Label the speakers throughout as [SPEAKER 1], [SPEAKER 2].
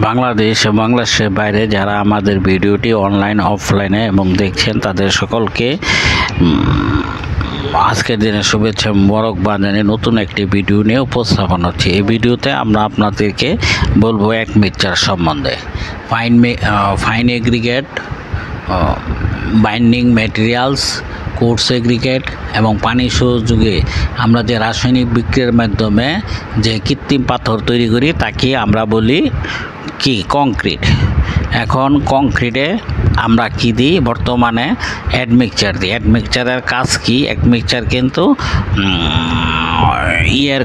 [SPEAKER 1] বাংলাদেশ ও বাংলাদেশের বাইরে যারা আমাদের ভিডিওটি অনলাইন অফলাইনে এবং দেখছেন তাদের সকলকে আজকের দিনে শুভেচ্ছা মোবারকবাদ জানিয়ে নতুন একটি ভিডিও নিয়ে উপস্থাপন হচ্ছে। এই ভিডিওতে আমরা আপনাদেরকে বলবো মিক্সচার সম্বন্ধে। Fine aggregate, binding materials, course aggregate এবং পানি সহযোগে আমরা যে রাসায়নিক বিক্রিয়ার মাধ্যমে যে কৃত্রিম পাথর তৈরি করি তাকে আমরা বলি কি কংক্রিট। এখন কংক্রিটে আমরা কি দিই? বর্তমানে অ্যাডমিক্সচার দিই। অ্যাডমিক্সচারের কাজ কি? অ্যাডমিক্সচার কিন্তু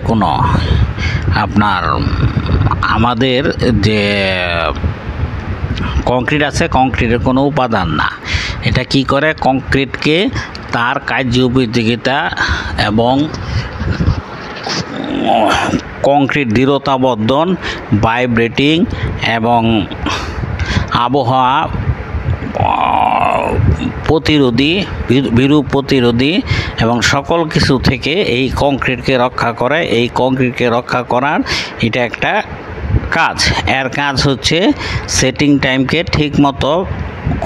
[SPEAKER 1] কোনো আপনার আমাদের যে কংক্রিট আছে কংক্রিটের কোনো উপাদান না। এটা কি করে? কংক্রিটকে তার কার্য উপযোগিতা এবং কংক্রিট দৃঢ়তা বর্ধন, ভাইব্রেটিং এবং আবহাওয়া প্রতিরোধী, বিরূপ প্রতিরোধী এবং সকল কিছু থেকে এই কংক্রিটকে রক্ষা করে। এই কংক্রিটকে রক্ষা করার এটা একটা কাজ। এর কাজ হচ্ছে সেটিং টাইমকে ঠিক মতো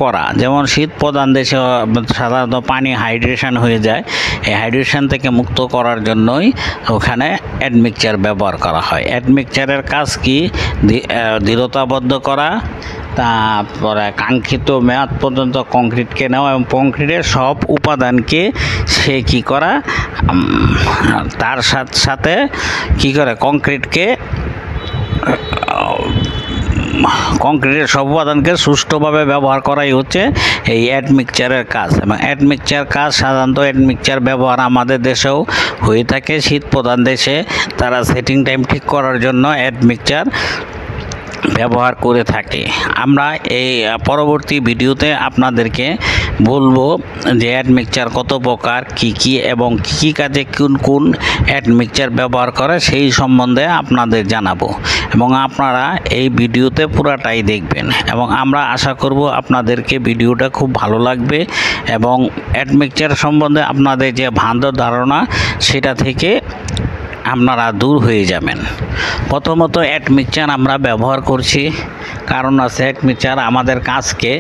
[SPEAKER 1] করা। যেমন শীত প্রধান দেশে সাধারণত পানি হাইড্রেশন হয়ে যায়, এই হাইড্রেশন থেকে মুক্ত করার জন্যই ওখানে অ্যাডমিক্সচার ব্যবহার করা হয়। অ্যাডমিক্সচারের কাজ কি? দৃঢ়তাবদ্ধ করা, তারপরে কাঙ্ক্ষিত মেয়াদ পর্যন্ত কংক্রিটকে নেওয়া এবং কংক্রিটের সব উপাদানকে সে কি করা, তার সাথে কি করে কংক্রিটের সব উপাদানকে সুষ্ঠুভাবে ব্যবহার করাই হচ্ছে এই অ্যাডমিক্সচারের কাজ। এবং অ্যাডমিক্সচার কাজ সাধারণত অ্যাডমিক্সচার ব্যবহার আমাদের দেশেও হয়ে থাকে। শীত প্রধান দেশে তারা সেটিং টাইম ঠিক করার জন্য অ্যাডমিক্সচার ব্যবহার করে থাকে। আমরা এই পরবর্তী ভিডিওতে আপনাদেরকে বলবো যে অ্যাডমিক্সচার কত প্রকার, কি এবং কি কাজে কোন অ্যাডমিক্সচার ব্যবহার করে সেই সম্বন্ধে আপনাদের জানাবো এবং আপনারা এই ভিডিওতে পুরাটাই দেখবেন এবং আমরা আশা করব আপনাদেরকে ভিডিওটা খুব ভালো লাগবে এবং অ্যাডমিক্সচার সম্বন্ধে আপনাদের যে ভ্রান্ত ধারণা সেটা থেকে আপনারা দূর হয়ে যাবেন। প্রথমত অ্যাডমিক্সচার আমরা ব্যবহার করছি কারণ আছে অ্যাডমিক্সচার আমাদের কাজকে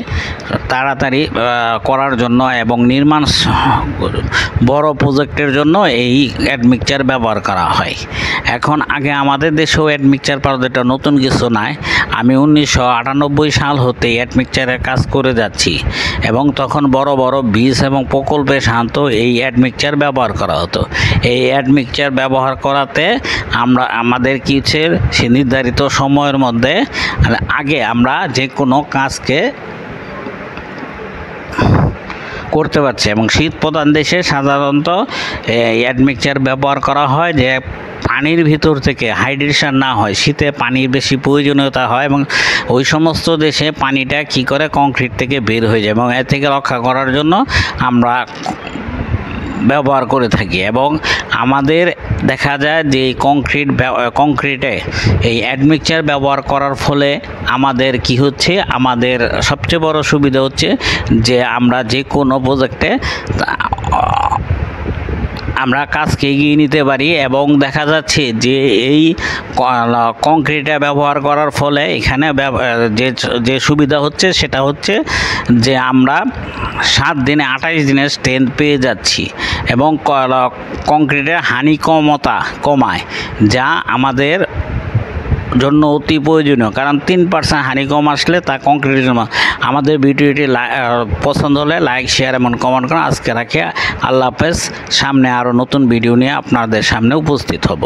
[SPEAKER 1] তাড়াতাড়ি করার জন্য এবং নির্মাণ বড় প্রজেক্টের জন্য এই অ্যাডমিক্সচার ব্যবহার করা হয়। এখন আগে আমাদের দেশেও অ্যাডমিক্সচার পাওয়া যেটা নতুন কিছু নয়। আমি 1998 সাল হতে অ্যাডমিক্সচারের কাজ করে যাচ্ছি এবং তখন বড় বড় বীজ এবং প্রকল্পে সাধারণত এই অ্যাডমিক্সচার ব্যবহার করা হতো। এই অ্যাডমিক্সচার ব্যবহার করাতে আমাদের কি হচ্ছে, সে নির্ধারিত সময়ের মধ্যে আগে আমরা যে কোনো কাজকে করতে পারছি এবং শীত প্রধান দেশে সাধারণত অ্যাডমিক্সচার ব্যবহার করা হয় যে পানির ভিতর থেকে হাইড্রেশন না হয়, শীতে পানির বেশি প্রয়োজনীয়তা হয় এবং ওই সমস্ত দেশে পানিটা কি করে কংক্রিট থেকে বের হয়ে যায় এবং এ থেকে রক্ষা করার জন্য আমরা ব্যবহার করে থাকি। এবং আমাদের দেখা যায় যে কংক্রিটে এই অ্যাডমিক্সচার ব্যবহার করার ফলে আমাদের কি হচ্ছে, আমাদের সবচেয়ে বড় সুবিধা হচ্ছে যে আমরা যে কোনো প্রজেক্টে আমরা কাজকে এগিয়ে নিতে পারি এবং দেখা যাচ্ছে যে এই কংক্রিটে ব্যবহার করার ফলে এখানে যে সুবিধা হচ্ছে সেটা হচ্ছে যে আমরা 7 দিনে 28 দিনের স্ট্রেংথ পেয়ে যাচ্ছি এবং কংক্রিটের হানিকমতা কমায়, যা আমাদের জন্য অতি প্রয়োজনীয়। কারণ 3% হানিকম আসলে তা কংক্রিটের জন্য। আমাদের ভিডিওটি পছন্দ হলে লাইক, শেয়ার এবং কমেন্ট করুন। আজকে রাখি, আল্লাহ হাফেজ। সামনে আরও নতুন ভিডিও নিয়ে আপনাদের সামনে উপস্থিত হব।